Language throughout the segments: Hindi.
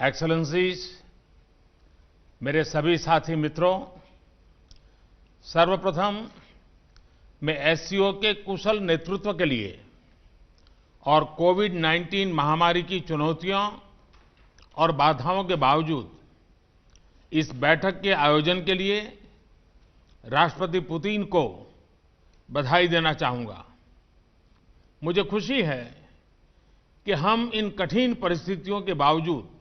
एक्सेलेंसीज, मेरे सभी साथी मित्रों, सर्वप्रथम मैं एससीओ के कुशल नेतृत्व के लिए और कोविड-19 महामारी की चुनौतियों और बाधाओं के बावजूद इस बैठक के आयोजन के लिए राष्ट्रपति पुतिन को बधाई देना चाहूंगा। मुझे खुशी है कि हम इन कठिन परिस्थितियों के बावजूद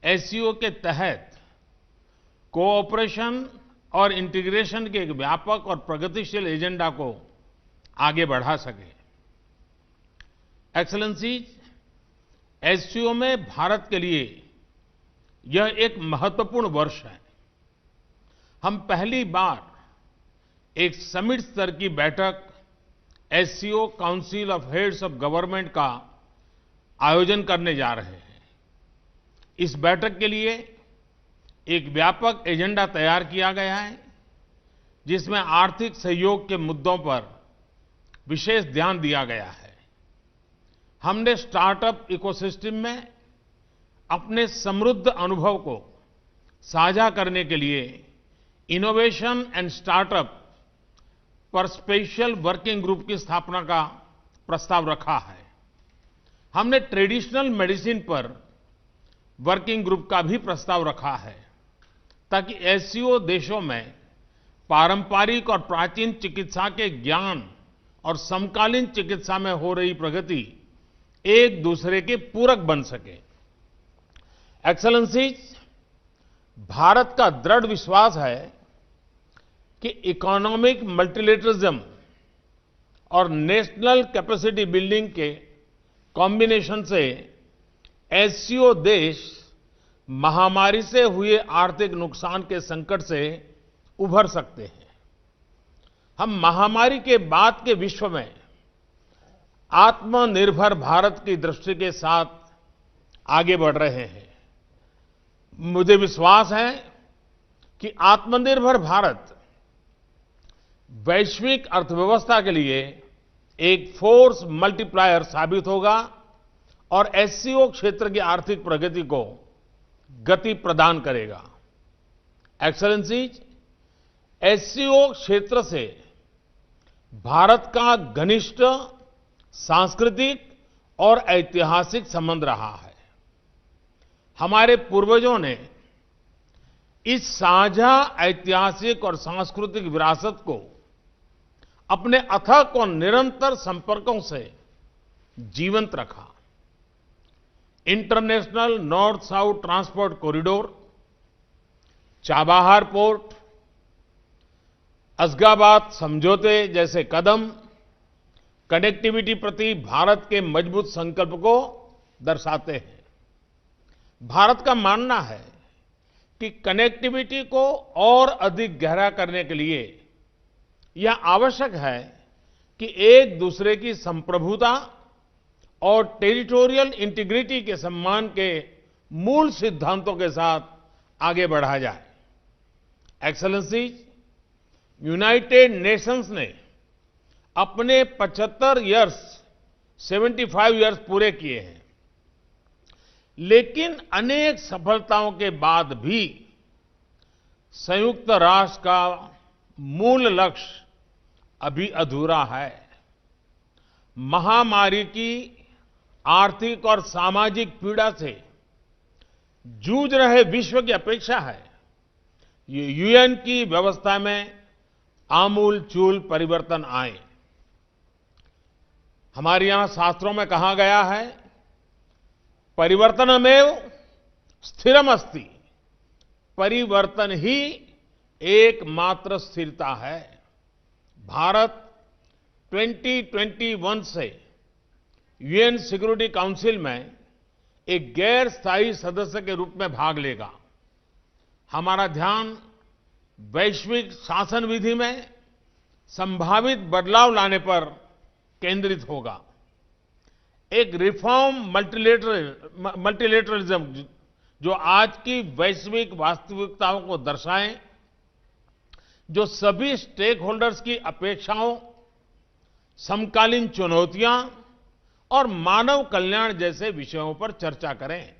एससीओ के तहत कोऑपरेशन और इंटीग्रेशन के एक व्यापक और प्रगतिशील एजेंडा को आगे बढ़ा सके। एक्सेलेंसीज, एससीओ में भारत के लिए यह एक महत्वपूर्ण वर्ष है। हम पहली बार एक समिट स्तर की बैठक SCO council of heads of government का आयोजन करने जा रहे हैं। इस बैठक के लिए एक व्यापक एजेंडा तैयार किया गया है, जिसमें आर्थिक सहयोग के मुद्दों पर विशेष ध्यान दिया गया है। हमने स्टार्टअप इकोसिस्टम में अपने समृद्ध अनुभव को साझा करने के लिए इनोवेशन एंड स्टार्टअप पर स्पेशल वर्किंग ग्रुप की स्थापना का प्रस्ताव रखा है। हमने ट्रेडिशनल मेडिसिन पर वर्किंग ग्रुप का भी प्रस्ताव रखा है, ताकि एससीओ देशों में पारंपरिक और प्राचीन चिकित्सा के ज्ञान और समकालीन चिकित्सा में हो रही प्रगति एक दूसरे के पूरक बन सके। एक्सेलेंसीज, भारत का दृढ़ विश्वास है कि इकोनॉमिक मल्टीलेटरिज्म और नेशनल कैपेसिटी बिल्डिंग के कॉम्बिनेशन से एससीओ देश महामारी से हुए आर्थिक नुकसान के संकट से उभर सकते हैं। हम महामारी के बाद के विश्व में आत्मनिर्भर भारत की दृष्टि के साथ आगे बढ़ रहे हैं। मुझे विश्वास है कि आत्मनिर्भर भारत वैश्विक अर्थव्यवस्था के लिए एक फोर्स मल्टीप्लायर साबित होगा और एससीओ क्षेत्र की आर्थिक प्रगति को गति प्रदान करेगा। एक्सेलेंसीज, एससीओ क्षेत्र से भारत का घनिष्ठ सांस्कृतिक और ऐतिहासिक संबंध रहा है। हमारे पूर्वजों ने इस साझा ऐतिहासिक और सांस्कृतिक विरासत को अपने अथक और निरंतर संपर्कों से जीवंत रखा। International north south transport corridor, Chabahar port, असगाबाद समझौते जैसे कदम कनेक्टिविटी प्रति भारत के मजबूत संकल्प को दर्शाते हैं। भारत का मानना है कि कनेक्टिविटी को और अधिक गहरा करने के लिए यह आवश्यक है कि एक दूसरे की संप्रभुता और टेरिटोरियल इंटीग्रिटी के सम्मान के मूल सिद्धांतों के साथ आगे बढ़ा जाए। एक्सेलेंसीज, यूनाइटेड नेशंस ने अपने 75 इयर्स पूरे किए हैं, लेकिन अनेक सफलताओं के बाद भी संयुक्त राष्ट्र का मूल लक्ष्य अभी अधूरा है। महामारी की आर्थिक और सामाजिक पीड़ा से जूझ रहे विश्व की अपेक्षा है ये यूएन की व्यवस्था में आमूल-चूल परिवर्तन आए। हमारे यहां शास्त्रों में कहा गया है, परिवर्तनमेव स्थिरमस्ति, परिवर्तन ही एकमात्र स्थिरता है। भारत 2021 से यूएन सिक्योरिटी काउंसिल में एक गैर स्थायी सदस्य के रूप में भाग लेगा। हमारा ध्यान वैश्विक शासन विधि में संभावित बदलाव लाने पर केंद्रित होगा। एक रिफॉर्म मल्टीलेटरलिज्म जो आज की वैश्विक वास्तविकताओं को दर्शाए, जो सभी स्टेक होल्डर्स की अपेक्षाओं, समकालीन चुनौतियां और मानव कल्याण जैसे विषयों पर चर्चा करें।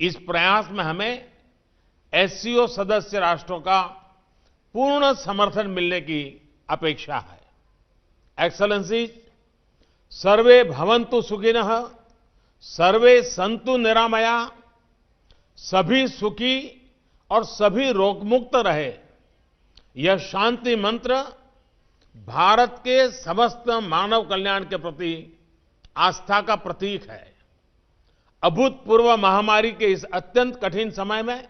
इस प्रयास में हमें एससीओ सदस्य राष्ट्रों का पूर्ण समर्थन मिलने की अपेक्षा है। एक्सेलेंसीज, सर्वे भवन्तु सुखिनः, सर्वे सन्तु निरामया, सभी सुखी और सभी रोगमुक्त रहे, यह शांति मंत्र भारत के समस्त मानव कल्याण के प्रति आस्था का प्रतीक है। अभूतपूर्व महामारी के इस अत्यंत कठिन समय में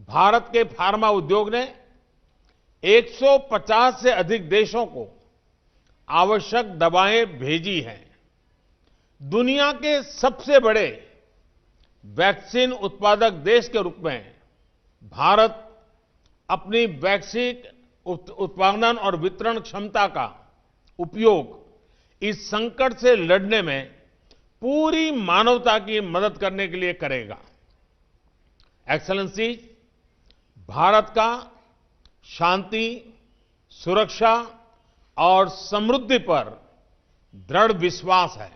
भारत के फार्मा उद्योग ने 150 से अधिक देशों को आवश्यक दवाएं भेजी हैं। दुनिया के सबसे बड़े वैक्सीन उत्पादक देश के रूप में भारत अपनी वैक्सीन उत्पादन और वितरण क्षमता का उपयोग इस संकट से लड़ने में पूरी मानवता की मदद करने के लिए करेगा। एक्सेलेंसीज, भारत का शांति, सुरक्षा और समृद्धि पर दृढ़ विश्वास है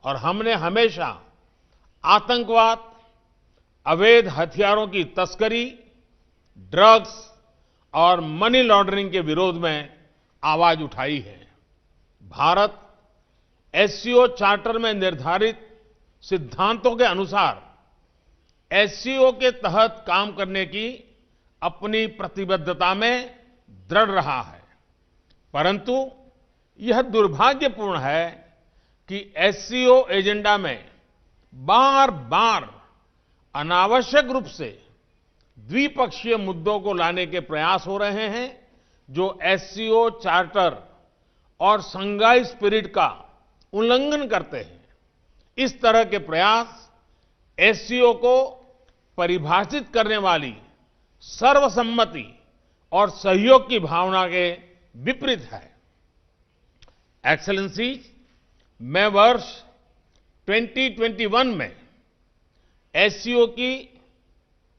और हमने हमेशा आतंकवाद, अवैध हथियारों की तस्करी, ड्रग्स और मनी लॉन्ड्रिंग के विरोध में आवाज उठाई है। भारत एससीओ चार्टर में निर्धारित सिद्धांतों के अनुसार एससीओ के तहत काम करने की अपनी प्रतिबद्धता में दृढ़ रहा है, परंतु यह दुर्भाग्यपूर्ण है कि एससीओ एजेंडा में बार बार अनावश्यक रूप से द्विपक्षीय मुद्दों को लाने के प्रयास हो रहे हैं, जो एससीओ चार्टर और शंघाई स्पिरिट का उल्लंघन करते हैं। इस तरह के प्रयास एससीओ को परिभाषित करने वाली सर्वसम्मति और सहयोग की भावना के विपरीत है। एक्सेलेंसीज, मैं वर्ष 2021 में एससीओ की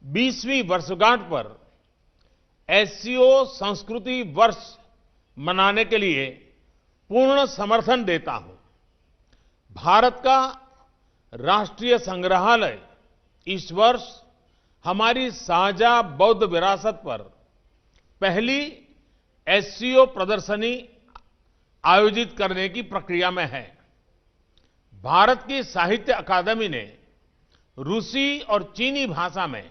20वीं वर्षगांठ पर एससीओ संस्कृति वर्ष मनाने के लिए पूर्ण समर्थन देता हूं। भारत का राष्ट्रीय संग्रहालय इस वर्ष हमारी साझा बौद्ध विरासत पर पहली एससीओ प्रदर्शनी आयोजित करने की प्रक्रिया में है। भारत की साहित्य अकादमी ने रूसी और चीनी भाषा में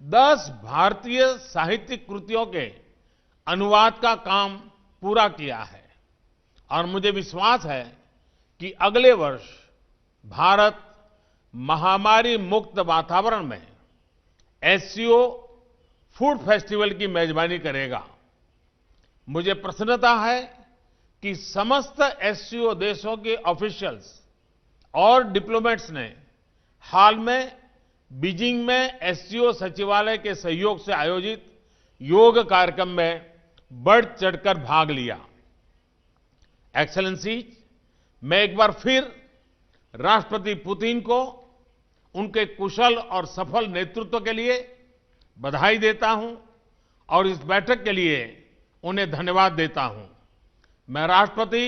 10 भारतीय साहित्यिक कृतियों के अनुवाद का काम पूरा किया है और मुझे विश्वास है कि अगले वर्ष भारत महामारी मुक्त वातावरण में एससीओ फूड फेस्टिवल की मेजबानी करेगा। मुझे प्रसन्नता है कि समस्त एससीओ देशों के ऑफिशियल्स और डिप्लोमेट्स ने हाल में बीजिंग में एससीओ सचिवालय के सहयोग से आयोजित योग कार्यक्रम में बढ़ चढ़कर भाग लिया। एक्सेलेंसीज, मैं एक बार फिर राष्ट्रपति पुतिन को उनके कुशल और सफल नेतृत्व के लिए बधाई देता हूं और इस बैठक के लिए उन्हें धन्यवाद देता हूं। मैं राष्ट्रपति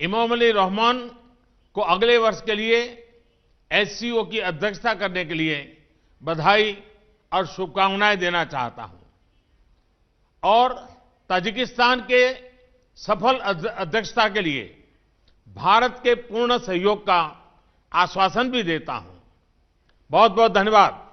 इमामोली रहमान को अगले वर्ष के लिए एससीओ की अध्यक्षता करने के लिए बधाई और शुभकामनाएं देना चाहता हूं और ताजिकिस्तान के सफल अध्यक्षता के लिए भारत के पूर्ण सहयोग का आश्वासन भी देता हूं। बहुत बहुत धन्यवाद।